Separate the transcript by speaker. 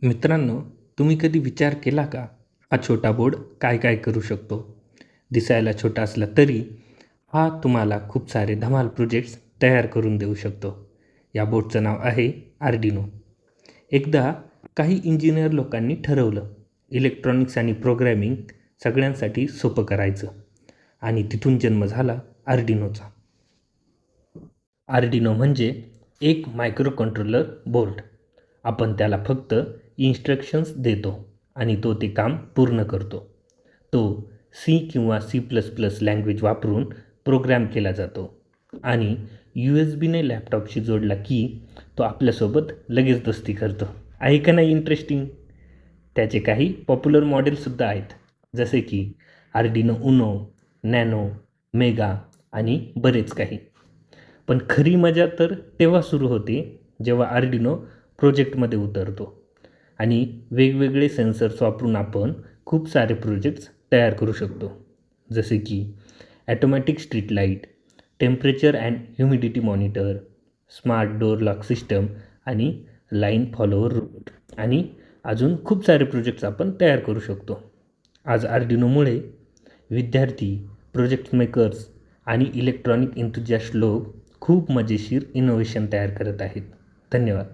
Speaker 1: मित्रांनो, तुम्ही कधी विचार केला का? हा छोटा बोर्ड काय काय करू शकतो? दिसायला छोटा असला तरी हा तुम्हाला खूप सारे धमाल प्रोजेक्ट्स तयार करून देऊ शकतो. या बोर्डचं नाव आहे आर्डिनो. एकदा काही इंजिनियर लोकांनी ठरवलं, इलेक्ट्रॉनिक्स आणि प्रोग्रॅमिंग सगळ्यांसाठी सोपं करायचं आणि तिथून जन्म झाला आर्डिनोचा. आर्डिनो म्हणजे एक मायक्रो कंट्रोलर बोर्ड. आपण त्याला फक्त इन्स्ट्रक्शन्स देतो आणि तो ते काम पूर्ण करतो. तो सी किंवा C++ लँग्वेज वापरून प्रोग्रॅम केला जातो आणि USB ने लॅपटॉपशी जोडला की तो आपल्यासोबत लगेच दोस्ती करतो. आहे का नाही इंटरेस्टिंग? त्याचे काही पॉप्युलर मॉडेलसुद्धा आहेत, जसे की आर्डिनो उनो, नॅनो, मेगा आणि बरेच काही. पण खरी मजा तर तेव्हा सुरू होते जेव्हा आर्डिनो प्रोजेक्टमध्ये उतरतो आणि वेगवेगळे सेन्सर्स वापरून आपण खूप सारे प्रोजेक्ट्स तयार करू शकतो. जसे की automatic street light, temperature and humidity monitor, smart door lock system आणि लाईन फॉलोवर रोबोट आणि अजून खूप सारे प्रोजेक्ट्स आपण तयार करू शकतो. आज आर्डिनोमुळे विद्यार्थी, प्रोजेक्ट मेकर्स आणि इलेक्ट्रॉनिक एन्थुजियास्ट लोक खूप मजेशीर इनोव्हेशन तयार करत आहेत. धन्यवाद.